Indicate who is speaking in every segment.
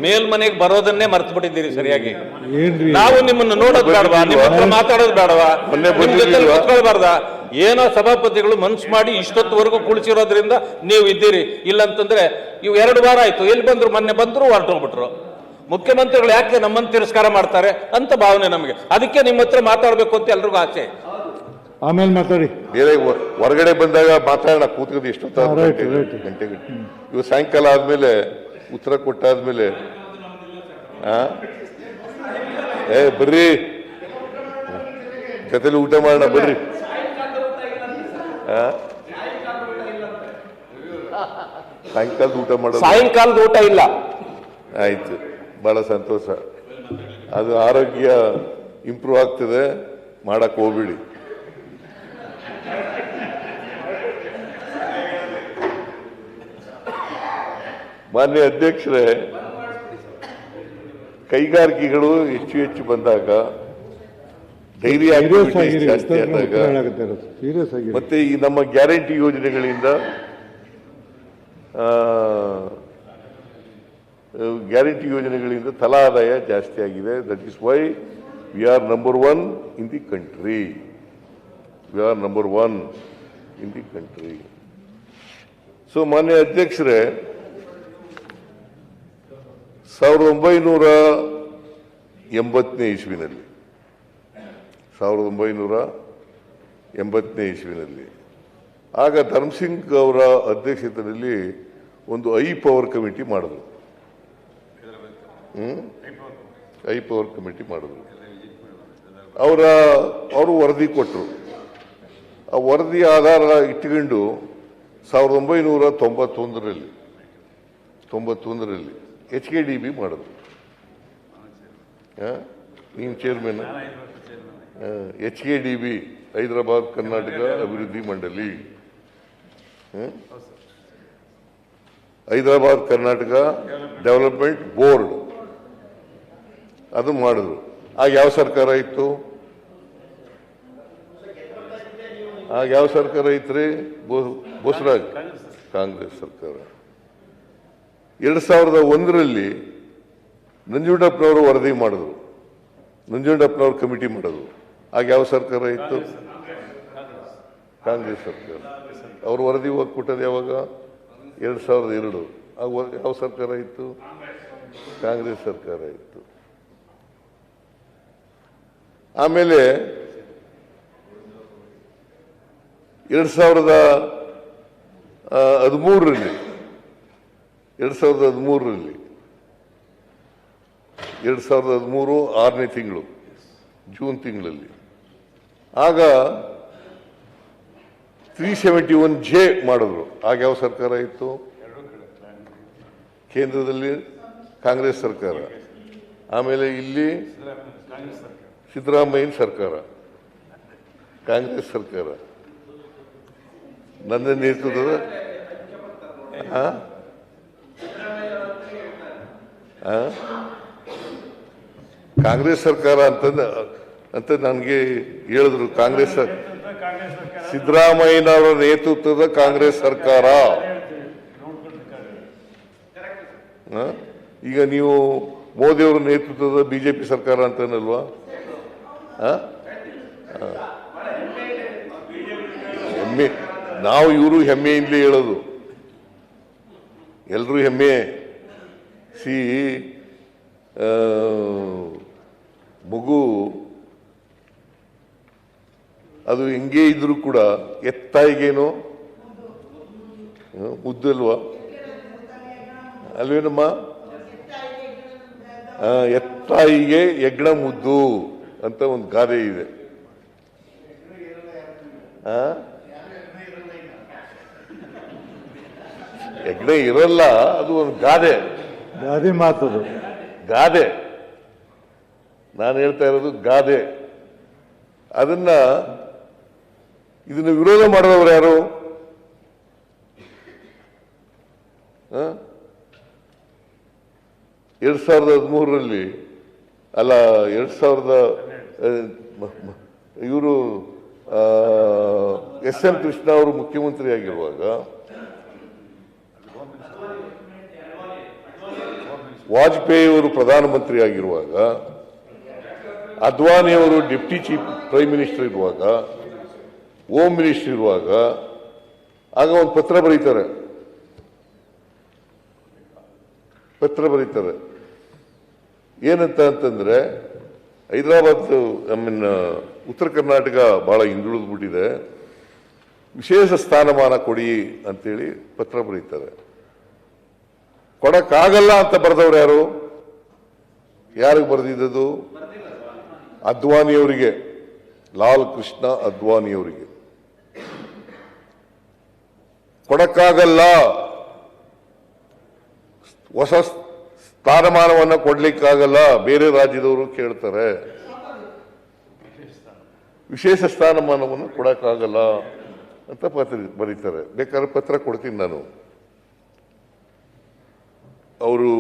Speaker 1: ಮೇಲ್ಮನೆಗೆ ಬರೋದನ್ನೇ ಮರ್ತು ಬಿಟ್ಟಿದ್ದೀರಿ ಸರಿಯಾಗಿ.
Speaker 2: ಏನ್ರಿ
Speaker 1: ನಾವು ನಿಮ್ಮನ್ನು ನೋಡೋದು ಬೇಡವಾ, ನಿಮ್ಮ ಹತ್ರ ಮಾತಾಡೋದು ಬೇಡವಾ, ನಿಮ್ ಜೊತೆ ಕೂತ್ಕೊಳ್ಬಾರ್ದ? ಏನೋ ಸಭಾಪತಿಗಳು ಮನ್ಸು ಮಾಡಿ ಇಷ್ಟೊತ್ತವರೆಗೂ ಕುಳಿಸಿರೋದ್ರಿಂದ ನೀವು ಇದ್ದೀರಿ. ಇಲ್ಲಂತಂದ್ರೆ ಇವು 2 ವಾರ ಆಯ್ತು, ಎಲ್ಲಿ ಬಂದ್ರು, ಮೊನ್ನೆ ಬಂದ್ರು ಹೊರಟೋಗ್ಬಿಟ್ರು. ಮುಖ್ಯಮಂತ್ರಿಗಳು ಯಾಕೆ ನಮ್ಮನ್ನು ತಿರಸ್ಕಾರ ಮಾಡ್ತಾರೆ ಅಂತ ಭಾವನೆ ನಮಗೆ. ಅದಕ್ಕೆ ನಿಮ್ಮ ಹತ್ರ ಮಾತಾಡ್ಬೇಕು ಅಂತ ಎಲ್ರಿಗೂ ಆಸೆ.
Speaker 2: ಆಮೇಲೆ ಮಾತಾಡಿ.
Speaker 3: ಬೇರೆ ಹೊರಗಡೆ ಬಂದಾಗ ಮಾತಾಡೋಣ, ಕೂತ್ಕೊಂಡು ಗಂಟೆಗೆ ಇವು ಸಾಯಂಕಾಲ ಆದ್ಮೇಲೆ ಉತ್ತರ ಕೊಟ್ಟಾದ್ಮೇಲೆ ಬರ್ರಿ ಜೊತೆಲಿ ಊಟ ಮಾಡೋಣ ಬರ್ರಿ. ಸಾಯಂಕಾಲದ ಊಟ ಮಾಡೋದು.
Speaker 1: ಸಾಯಂಕಾಲದ ಊಟ ಇಲ್ಲ.
Speaker 3: ಆಯ್ತು, ಬಹಳ ಸಂತೋಷ. ಅದು ಆರೋಗ್ಯ ಇಂಪ್ರೂವ್ ಆಗ್ತದೆ, ಮಾಡಕ್ ಹೋಗ್ಬಿಡಿ. ಮಾನ್ಯ ಅಧ್ಯಕ್ಷರೇ, ಕೈಗಾರಿಕೆಗಳು ಹೆಚ್ಚು ಬಂದಾಗ, ಡೈರಿ ಆಕ್ಟಿವಿಟೀಸ್ ಜಾಸ್ತಿ ಆದಾಗ, ಮತ್ತೆ ಈ ನಮ್ಮ ಗ್ಯಾರಂಟಿ ಯೋಜನೆಗಳಿಂದ ತಲಾ ಆದಾಯ ಜಾಸ್ತಿ ಆಗಿದೆ. That is why we are number 1 in the country. So ಮಾನ್ಯ ಅಧ್ಯಕ್ಷರೇ, 1980ನೇ ಇಸ್ವಿನಲ್ಲಿ ಆಗ ಧರ್ಮಸಿಂಗ್ ಅವರ ಅಧ್ಯಕ್ಷತೆಯಲ್ಲಿ ಒಂದು ಐ ಪವರ್ ಕಮಿಟಿ ಮಾಡಿದ್ರು. ಅವರು ವರದಿ ಕೊಟ್ಟರು. ಆ ವರದಿ ಆಧಾರ ಇಟ್ಟುಕೊಂಡು 1991ರಲ್ಲಿ HKDB ಮಾಡಿದ್ರು. ನೀವು ಚೇರ್ಮನ್. HKDB ಹೈದರಾಬಾದ್ ಕರ್ನಾಟಕ ಅಭಿವೃದ್ಧಿ ಮಂಡಳಿ, ಹೈದರಾಬಾದ್ ಕರ್ನಾಟಕ ಡೆವಲಪ್ಮೆಂಟ್ ಬೋರ್ಡ್, ಅದು ಮಾಡಿದ್ರು. ಆಗ ಯಾವ ಸರ್ಕಾರ ಇತ್ತು? ಇತ್ರಿ? ಬೋಸರಾಜ್ ಕಾಂಗ್ರೆಸ್ ಸರ್ಕಾರ. 2001ರಲ್ಲಿ ನಂಜುಂಡಪ್ಪನವರು ವರದಿ ಮಾಡಿದ್ರು, ನಂಜುಂಡಪ್ಪನವರು ಕಮಿಟಿ ಮಾಡಿದ್ರು. ಆಗ ಯಾವ ಸರ್ಕಾರ ಇತ್ತು? ಕಾಂಗ್ರೆಸ್ ಸರ್ಕಾರ. ಅವರು ವರದಿ ಕೊಟ್ಟದ್ದು ಯಾವಾಗ? 2002. ಆಗ ಯಾವ ಸರ್ಕಾರ ಇತ್ತು? ಕಾಂಗ್ರೆಸ್ ಸರ್ಕಾರ ಇತ್ತು. ಆಮೇಲೆ 2013ರಲ್ಲಿ 6ನೇ ತಿಂಗಳು, ಜೂನ್ ತಿಂಗಳಲ್ಲಿ, ಆಗ 371J ಮಾಡಿದ್ರು. ಆಗ ಯಾವ ಸರ್ಕಾರ ಇತ್ತು? ಕೇಂದ್ರದಲ್ಲಿ ಕಾಂಗ್ರೆಸ್ ಸರ್ಕಾರ. ಆಮೇಲೆ ಇಲ್ಲಿ ಸಿದ್ದರಾಮಯ್ಯನ ಸರ್ಕಾರ, ಕಾಂಗ್ರೆಸ್ ಸರ್ಕಾರ, ನನ್ನ ನೇತೃತ್ವದ ಕಾಂಗ್ರೆಸ್ ಸರ್ಕಾರ ಅಂತ ನನಗೆ ಹೇಳಿದ್ರು. ಕಾಂಗ್ರೆಸ್ ಸಿದ್ದರಾಮಯ್ಯನವರ ನೇತೃತ್ವದ ಕಾಂಗ್ರೆಸ್ ಸರ್ಕಾರ. ಈಗ ನೀವು ಮೋದಿಯವರ ನೇತೃತ್ವದ ಬಿಜೆಪಿ ಸರ್ಕಾರ ಅಂತನಲ್ವಾ? ಹೆಮ್ಮೆ, ನಾವು ಇವರು ಹೆಮ್ಮೆಯಿಂದಲೇ ಹೇಳೋದು, ಎಲ್ಲರೂ ಹೆಮ್ಮೆ. ಮಗು ಅದು ಹೆಂಗೆ ಇದ್ರು ಕೂಡ ಎತ್ತಾಯಿಗೇನು ಮುದ್ದಲ್ವಾ? ಅಲ್ವೇನಮ್ಮ? ಎತ್ತಾಯಿಗೆ ಯಜ್ಞ ಮುದ್ದು ಅಂತ ಒಂದು ಗಾದೆ ಇದೆ. ಯಜ್ಞ ಇರಲ್ಲ, ಅದು ಒಂದು ಗಾದೆ
Speaker 2: ಮಾತದು.
Speaker 3: ಗಾದೆ ನಾನು ಹೇಳ್ತಾ ಇರೋದು ಗಾದೆ. ಇದನ್ನ ವಿರೋಧ ಮಾಡಿದವರು ಯಾರು? 2013ರಲ್ಲಿ ಅಲ್ಲ, 2000 ಇವರು SM ಕೃಷ್ಣ ಅವರು ಮುಖ್ಯಮಂತ್ರಿ ಆಗಿರುವಾಗ ವಾಜಪೇಯಿ ಅವರು ಪ್ರಧಾನಮಂತ್ರಿ ಆಗಿರುವಾಗ, ಅದ್ವಾನಿ ಅವರು ಡೆಪ್ಟಿ ಚೀಫ್ ಪ್ರೈಮ್ ಮಿನಿಸ್ಟರ್ ಇರುವಾಗ, ಹೋಮ್ ಮಿನಿಸ್ಟರ್ ಇರುವಾಗ, ಆಗ ಒಂದು ಪತ್ರ ಬರೀತಾರೆ ಏನಂತ ಅಂತಂದ್ರೆ, ಹೈದರಾಬಾದ್ ಉತ್ತರ ಕರ್ನಾಟಕ ಬಹಳ ಹಿಂದುಳಿದ್ಬಿಟ್ಟಿದೆ, ವಿಶೇಷ ಸ್ಥಾನಮಾನ ಕೊಡಿ ಅಂತೇಳಿ ಪತ್ರ ಬರೀತಾರೆ. ಕೊಡಕ್ಕಾಗಲ್ಲ ಅಂತ ಬರೆದವ್ರು ಯಾರು? ಯಾರಿಗೆ ಬರೆದಿದ್ದದು? ಅದ್ವಾನಿಯವರಿಗೆ, ಲಾಲ್ ಕೃಷ್ಣ ಅದ್ವಾನಿಯವರಿಗೆ. ಕೊಡಕ್ಕಾಗಲ್ಲ, ಹೊಸ ಸ್ಥಾನಮಾನವನ್ನು ಕೊಡ್ಲಿಕ್ಕಾಗಲ್ಲ, ಬೇರೆ ರಾಜ್ಯದವರು ಕೇಳ್ತಾರೆ, ವಿಶೇಷ ಸ್ಥಾನಮಾನವನ್ನು ಕೊಡಕ್ಕಾಗಲ್ಲ ಅಂತ ಬರೀತಾರೆ. ಬೇಕಾದ್ರೆ ಪತ್ರ ಕೊಡ್ತೀನಿ ನಾನು. ಅವರು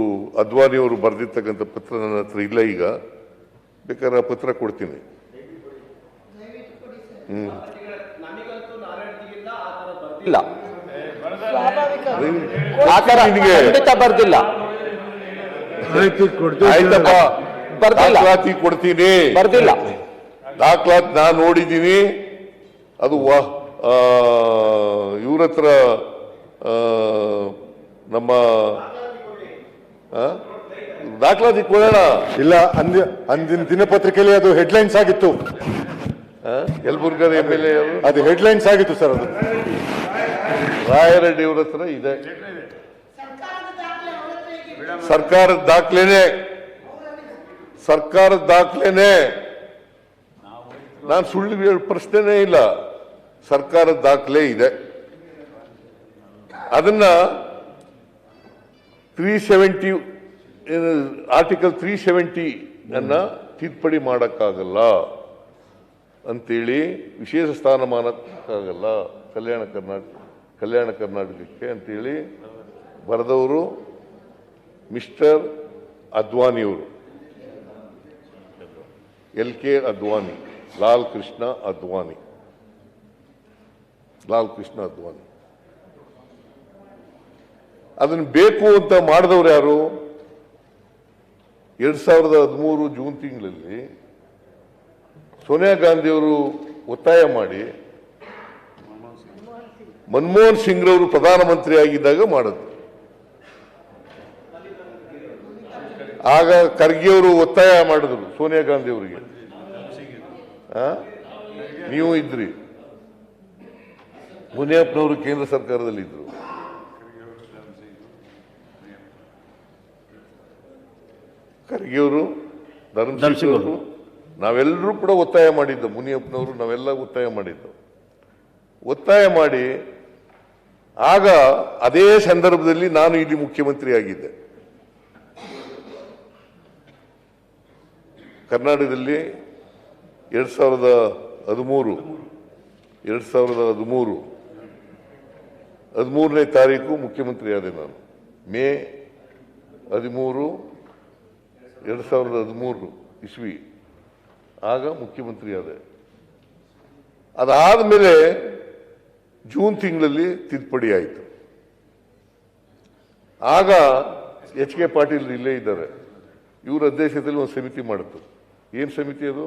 Speaker 3: ಅದ್ವಾನಿಯವರು ಬರೆದಿರ್ತಕ್ಕಂಥ ಪತ್ರ ನನ್ನ ಹತ್ರ ಇಲ್ಲ ಈಗ, ಬೇಕಾದ್ರೆ ಪತ್ರ ಕೊಡ್ತೀನಿ.
Speaker 4: ಇಲ್ಲ, ಆ ಥರ ಖಂಡಿತ ಬರ್ದಿಲ್ಲ.
Speaker 3: ಆಯ್ತಪ್ಪ,
Speaker 4: ಬರ್ದಿಲ್ಲ,
Speaker 3: ದಾಖಲಾತಿ ಕೊಡ್ತೀನಿ.
Speaker 4: ಬರ್ದಿಲ್ಲ.
Speaker 3: ದಾಖಲಾತಿ ನಾನು ನೋಡಿದ್ದೀನಿ. ಅದು ಇವ್ರ ಹತ್ರ ನಮ್ಮ ದಾಖಲಾತಿ ಕೊಡೋಣ.
Speaker 5: ಇಲ್ಲ, ಅಂದಿನ ದಿನಪತ್ರಿಕೆಯಲ್ಲಿ ಅದು ಹೆಡ್ಲೈನ್ಸ್ ಆಗಿತ್ತು.
Speaker 3: ಯಲಬುರ್ಗದ MLA
Speaker 5: ಅದು ಹೆಡ್ಲೈನ್ಸ್ ಆಗಿತ್ತು ಸರ್. ಅದು
Speaker 3: ರಾಯರೆಡ್ಡಿ ಅವ್ರ ಹತ್ರ ಇದೆ, ಸರ್ಕಾರದ ದಾಖಲೆನೆ. ನಾನು ಸುಳ್ಳು ಹೇಳೋ ಪ್ರಶ್ನೆನೇ ಇಲ್ಲ, ಸರ್ಕಾರದ ದಾಖಲೆ ಇದೆ. ಅದನ್ನ 370 ಆರ್ಟಿಕಲ್ 370 ಅನ್ನ ತಿದ್ದುಪಡಿ ಮಾಡಕ್ಕಾಗಲ್ಲ ಅಂತೇಳಿ, ವಿಶೇಷ ಸ್ಥಾನಮಾನಕ್ಕಾಗಲ್ಲ ಕಲ್ಯಾಣ ಕರ್ನಾಟಕಕ್ಕೆ ಅಂತೇಳಿ ಬರೆದವರು ಮಿಸ್ಟರ್ ಅದ್ವಾನಿಯವರು, LK ಅದ್ವಾನಿ, ಲಾಲ್ ಕೃಷ್ಣ ಅದ್ವಾನಿ. ಅದನ್ನು ಬೇಕು ಅಂತ ಮಾಡಿದವರು ಯಾರು? 2013 ಜೂನ್ ತಿಂಗಳಲ್ಲಿ ಸೋನಿಯಾ ಗಾಂಧಿಯವರು ಒತ್ತಾಯ ಮಾಡಿ ಮನಮೋಹನ್ ಸಿಂಗ್ ರವರು ಪ್ರಧಾನಮಂತ್ರಿ ಆಗಿದ್ದಾಗ ಮಾಡಿದ್ರು. ಆಗ ಖರ್ಗೆ ಅವರು ಒತ್ತಾಯ ಮಾಡಿದ್ರು ಸೋನಿಯಾ ಗಾಂಧಿ ಅವರಿಗೆ. ನೀವು ಇದ್ರಿ, ಮುನಿಯಪ್ಪನವರು ಕೇಂದ್ರ ಸರ್ಕಾರದಲ್ಲಿ ಇದ್ರು. ಖರ್ಗೆ ಅವರು, ಧರ್ಮಸಿಂಗ್ ಅವರು, ನಾವೆಲ್ಲರೂ ಕೂಡ ಒತ್ತಾಯ ಮಾಡಿದ್ದು. ಮುನಿಯಪ್ಪನವರು ನಾವೆಲ್ಲ ಒತ್ತಾಯ ಮಾಡಿದ್ದು. ಒತ್ತಾಯ ಮಾಡಿ ಆಗ ಅದೇ ಸಂದರ್ಭದಲ್ಲಿ ನಾನು ಇಲ್ಲಿ ಮುಖ್ಯಮಂತ್ರಿ ಆಗಿದ್ದೆ. ಕರ್ನಾಟಕದಲ್ಲಿ 2013ನೇ ತಾರೀಕು ಮುಖ್ಯಮಂತ್ರಿ ಆದೆ ನಾನು. ಮೇ 13, 2013 ಇಸ್ವಿ ಆಗ ಮುಖ್ಯಮಂತ್ರಿ ಆದೆ. ಅದಾದ ಮೇಲೆ ಜೂನ್ ತಿಂಗಳಲ್ಲಿ ತಿದ್ದುಪಡಿ ಆಯಿತು. ಆಗ HK ಪಾಟೀಲ್ ಇಲ್ಲೇ ಇದ್ದಾರೆ, ಇವರ ಅಧ್ಯಕ್ಷತೆಯಲ್ಲಿ ಒಂದು ಸಮಿತಿ ಮಾಡಿತ್ತು. ಏನು ಸಮಿತಿ ಅದು?